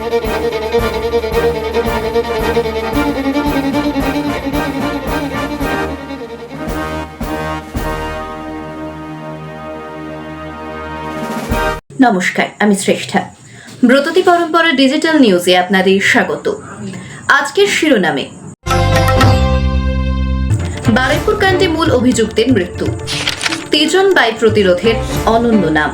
নমস্কার, আমি শ্রেষ্ঠা। ব্রততী পরম্পরা ডিজিটাল নিউজে আপনাদের স্বাগত। আজকের শিরোনামে বারুইপুর কাণ্ডে মূল অভিযুক্তের মৃত্যু, তিজন বাই প্রতিরোধের অনন্য নাম।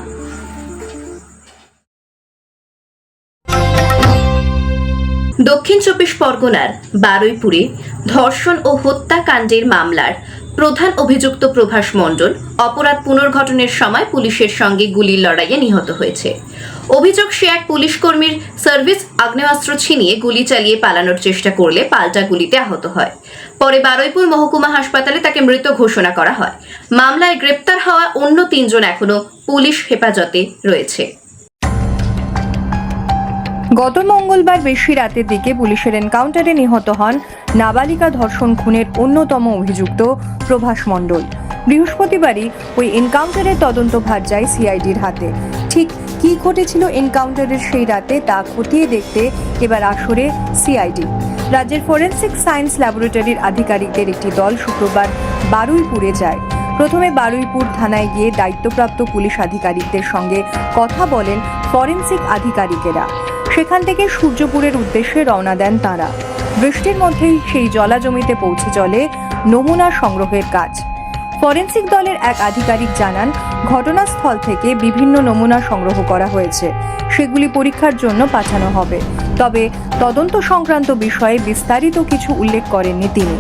দক্ষিণ চব্বিশ পরগনার বারুইপুরে ধর্ষণ ও হত্যাকাণ্ডের মামলার প্রধান অভিযুক্ত প্রভাস মণ্ডল অপরাধ পুনর্গঠনের সময় পুলিশের সঙ্গে গুলির লড়াইয়ে নিহত হয়েছে। অভিযোগ, সে এক পুলিশ কর্মীর সার্ভিস আগ্নেয়াস্ত্র ছিনিয়ে গুলি চালিয়ে পালানোর চেষ্টা করলে পাল্টা গুলিতে আহত হয়। পরে বারুইপুর মহকুমা হাসপাতালে তাকে মৃত ঘোষণা করা হয়। মামলায় গ্রেপ্তার হওয়া অন্য তিনজন এখনো পুলিশ হেফাজতে রয়েছে। গত মঙ্গলবার বেশি রাতের দিকে পুলিশের এনকাউন্টারে নিহত হন নাবালিকা ধর্ষণ খুনের অন্যতম অভিযুক্ত প্রভাস মণ্ডল। বৃহস্পতিবারই ওই এনকাউন্টারের তদন্তভার যায় সিআইডির হাতে। ঠিক কি ঘটেছিল এনকাউন্টারের সেই রাতে তা খতিয়ে দেখতে এবার আসরে সিআইডি। রাজ্যের ফরেনসিক সায়েন্স ল্যাবরেটরির আধিকারিকদের একটি দল শুক্রবার বারুইপুরে যায়। প্রথমে বারুইপুর থানায় গিয়ে দায়িত্বপ্রাপ্ত পুলিশ আধিকারিকদের সঙ্গে কথা বলেন ফরেনসিক আধিকারিকেরা। সেখান থেকে সূর্যপুরের উদ্দেশ্যে রওনা দেন তাঁরা। বৃষ্টির মধ্যেই সেই জলা জমিতে পৌঁছে চলে নমুনা সংগ্রহের কাজ। ফরেনসিক দলের এক আধিকারিক জানান, ঘটনাস্থল থেকে বিভিন্ন নমুনা সংগ্রহ করা হয়েছে, সেগুলি পরীক্ষার জন্য পাঠানো হবে। তবে তদন্ত সংক্রান্ত বিষয়ে বিস্তারিত কিছু উল্লেখ করেননি তিনি।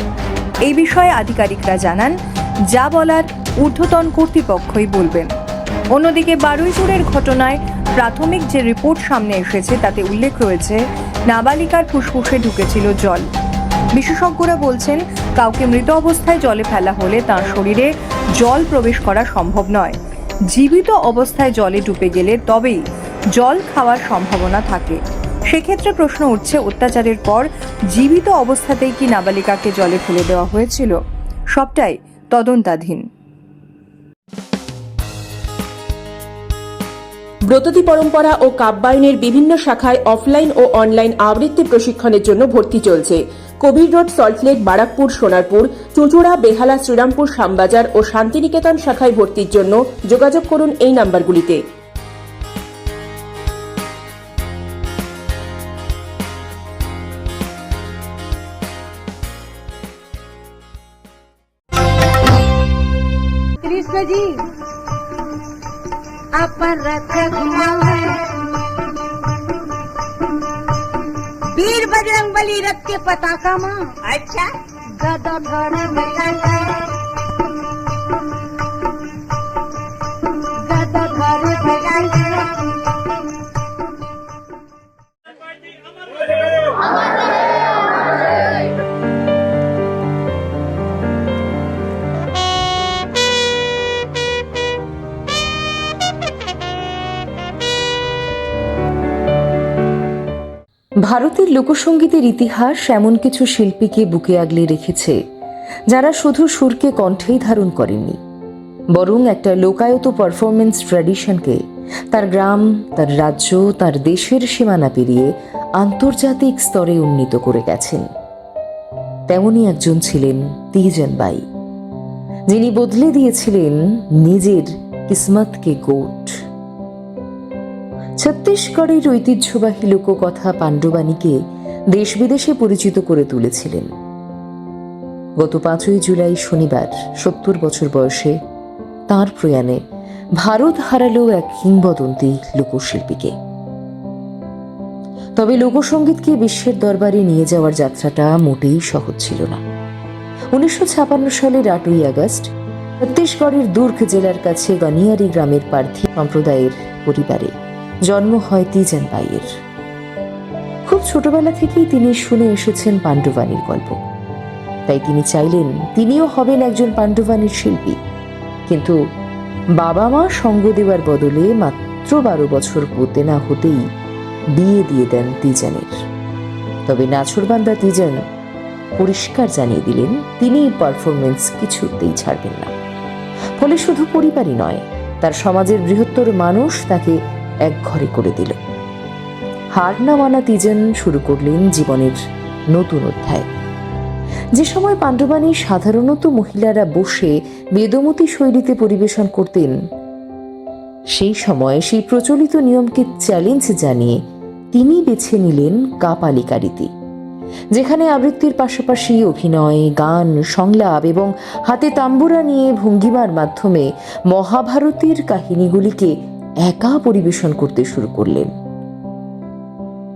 এই বিষয়ে আধিকারিকরা জানান, যা বলার ঊর্ধ্বতন কর্তৃপক্ষই বলবেন। অন্যদিকে বারুইপুরের ঘটনায় প্রাথমিক যে রিপোর্ট সামনে এসেছে তাতে উল্লেখ রয়েছে নাবালিকার ফুসফুসে ঢুকেছিল জল। বিশেষজ্ঞরা বলছেন, কাউকে মৃত অবস্থায় জলে ফেলা হলে তার শরীরে জল প্রবেশ করা সম্ভব নয়। জীবিত অবস্থায় জলে ডুবে গেলে তবেই জল খাওয়ার সম্ভাবনা থাকে। সেক্ষেত্রে প্রশ্ন উঠছে, অত্যাচারের পর জীবিত অবস্থাতেই কি নাবালিকাকে জলে ফেলে দেওয়া হয়েছিল? সবটাই তদন্তাধীন। ব্রততী পরম্পরা ও কাব্যায়নের বিভিন্ন শাখায় অফলাইন ও অনলাইন আবৃত্তি প্রশিক্ষণের জন্য ভর্তি চলছে। কবির রোড, সল্টলেক, বারাকপুর, সোনারপুর, চুঁচুড়া, বেহালা, শ্রীরামপুর, শ্যামবাজার ও শান্তিনিকেতন শাখায় ভর্তির জন্য যোগাযোগ করুন এই নাম্বারগুলিতে। কৃষ্ণজি अपन रथ घुमावे, वीर बजरंग बली रथ के पताका मां। अच्छा, गदा धरे बजाए, गदा धरे बजाए। ভারতের লোকসঙ্গীতের ইতিহাস এমন কিছু শিল্পীকে বুকে আগলে রেখেছে যারা শুধু সুরকে কণ্ঠেই ধারণ করেননি, বরং একটা লোকায়ত পারফরমেন্স ট্র্যাডিশনকে তার গ্রাম, তার রাজ্য, তার দেশের সীমানা পেরিয়ে আন্তর্জাতিক স্তরে উন্নীত করে গেছেন। তেমনই একজন ছিলেন তিজন বাই, যিনি বদলে দিয়েছিলেন নিজের কিসমতকে গোট। ছত্তিশগড়ের ঐতিহ্যবাহী লোককথা পাণ্ডবাণীকে দেশ বিদেশে পরিচিত করে তুলেছিলেন। গত 5ই জুলাই শনিবার 70 বছর বয়সে তাঁর প্রয়াণে ভারত হারালো এক কিংবদন্তি লোকশিল্পীকে। তবে লোকসঙ্গীতকে বিশ্বের দরবারে নিয়ে যাওয়ার যাত্রাটা মোটেই সহজ ছিল না। 1956 সালের 8ই আগস্ট ছত্তিশগড়ের দুর্গ জেলার কাছে গানিয়ারি গ্রামের পার্থী সম্প্রদায়ের পরিবারে জন্ম হয় তিজন বাইয়ের। খুব ছোটবেলা থেকেই তিনি শুনে এসেছেন পাণ্ডবাণীর গল্প, তাই তিনি চাইলেন তিনিও হবেন একজন পাণ্ডবাণীর শিল্পী। কিন্তু বাবা মা সঙ্গ দেওয়ার বদলে মাত্র 12 বছর হতে না হতেই বিয়ে দিয়ে দেন তিজনের। তবে নাছোড়বান্দা তিজন পরিষ্কার জানিয়ে দিলেন তিনি পারফরমেন্স কিছুতেই ছাড়বেন না। ফলে শুধু পরিবারই নয়, তার সমাজের বৃহত্তর মানুষ তাকে এক ঘরে করে দিল। হার না মানা তিজন শুরু করলেন জীবনের নতুন অধ্যায়। যে সময় পাণ্ডবানী সাধারণত মহিলারা বসে বেদমতী শৈলীতে পরিবেশন করতেন, সেই সময় সেই প্রচলিত নিয়মকে চ্যালেঞ্জ জানিয়ে তিনি বেছে নিলেন কাপালিকা রীতি, যেখানে আবৃত্তির পাশাপাশি অভিনয়, গান, সংলাপ এবং হাতে তাম্বুরা নিয়ে ভঙ্গিমার মাধ্যমে মহাভারতের কাহিনীগুলিকে একা পরিবেশন করতে শুরু করলেন।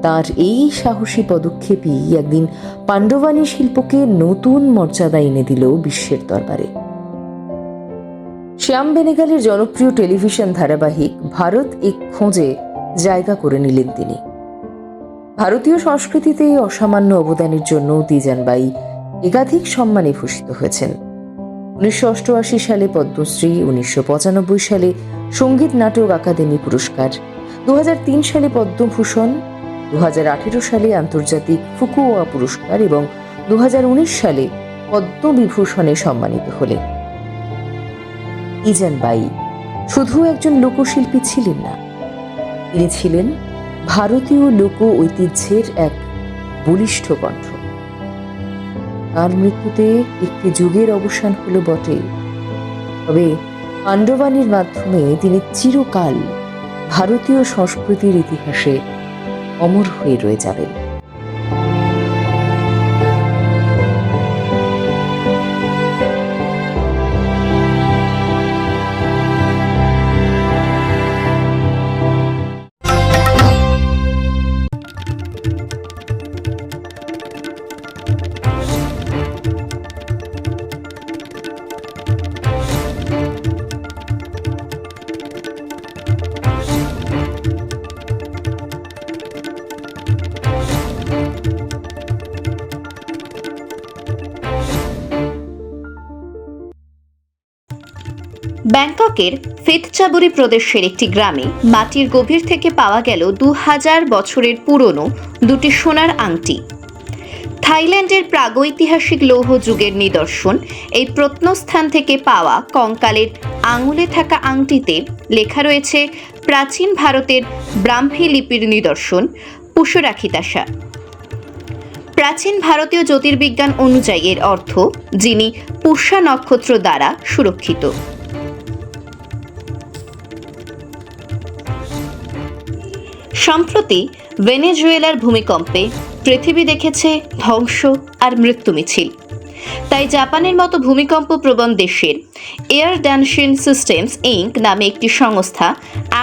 তার এই সাহসী পদক্ষেপই একদিন পাণ্ডবানী শিল্পকে নতুন মর্যাদা এনে দিল বিশ্বের দরবারে। শ্যাম বেনেগালের জনপ্রিয় টেলিভিশন ধারাবাহিক ভারত এক খোঁজে জায়গা করে নিলেন তিনি। ভারতীয় সংস্কৃতিতে অসামান্য অবদানের জন্য তিজানবাই একাধিক সম্মানে ভূষিত হয়েছেন। 1988 সালে পদ্মশ্রী, 1995 সালে সঙ্গীত নাটক আকাদেমি পুরস্কার, 2003 সালে পদ্মভূষণ, 2018 সালে আন্তর্জাতিক ফুকুওয়া পুরস্কার এবং 2019 সালে পদ্মবিভূষণে সম্মানিত হলেন। তিজানবাই শুধু একজন লোকশিল্পী ছিলেন না, তিনি ছিলেন ভারতীয় লোক ঐতিহ্যের এক বলিষ্ঠ কণ্ঠ। তার মৃত্যুতে একটি যুগের অবসান হলো বটে, তবে পাণ্ডবানীর মাধ্যমে তিনি চিরকাল ভারতীয় সংস্কৃতির ইতিহাসে অমর হয়ে রয়ে যাবেন। ব্যাংককের ফেতচাবুরি প্রদেশের একটি গ্রামে মাটির গভীর থেকে পাওয়া গেল 2000 বছরের পুরনো দুটি সোনার আংটি। থাইল্যান্ডের প্রাগৈতিহাসিক লৌহ যুগের নিদর্শন এই প্রত্নস্থান থেকে পাওয়া কঙ্কালের আঙুলে থাকা আংটিতে লেখা রয়েছে প্রাচীন ভারতের ব্রাহ্মী লিপির নিদর্শন পুষ্যরাখিতাসা। প্রাচীন ভারতীয় জ্যোতির্বিজ্ঞান অনুযায়ী এর অর্থ যিনি পুষ্যা নক্ষত্র দ্বারা সুরক্ষিত। সম্প্রতি ভেনেজুয়েলার ভূমিকম্পে পৃথিবী দেখেছে ধ্বংস আর মৃত্যু মিছিল। তাই জাপানের মতো ভূমিকম্প প্রবণ দেশের এয়ার ড্যানশন সিস্টেমস ইনক নামে একটি সংস্থা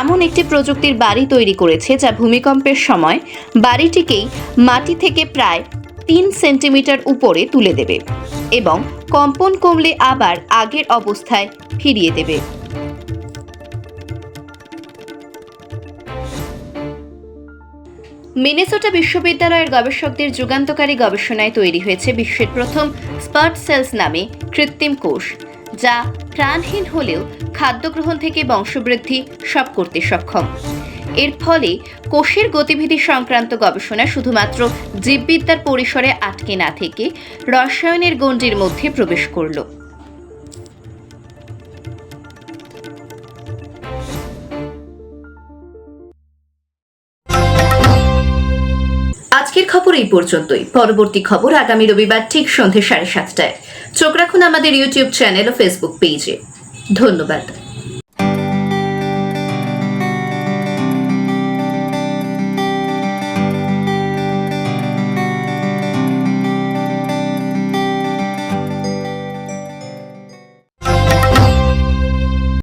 এমন একটি প্রযুক্তির বাড়ি তৈরি করেছে যা ভূমিকম্পের সময় বাড়িটিকেই মাটি থেকে প্রায় 3 সেন্টিমিটার উপরে তুলে দেবে এবং কম্পন কমলে আবার আগের অবস্থায় ফিরিয়ে দেবে। মিনেসোটা বিশ্ববিদ্যালয়ের গবেষকদের যুগান্তকারী গবেষণায় তৈরি হয়েছে বিশ্বের প্রথম স্পার্ট সেলস নামে কৃত্রিম কোষ, যা প্রাণহীন হলেও খাদ্য গ্রহণ থেকে বংশবৃদ্ধি সব করতে সক্ষম। এর ফলে কোষের গতিবিধি সংক্রান্ত গবেষণা শুধুমাত্র জীববিদ্যার পরিসরে আটকে না থেকে রসায়নের গণ্ডির মধ্যে প্রবেশ করল। আজকের খবর এই পর্যন্তই। পরবর্তী খবর আগামী রবিবার ঠিক সন্ধ্যে 7:30টায়। চোখ রাখুন আমাদের ইউটিউব চ্যানেল ও ফেসবুক পেজে। ধন্যবাদ।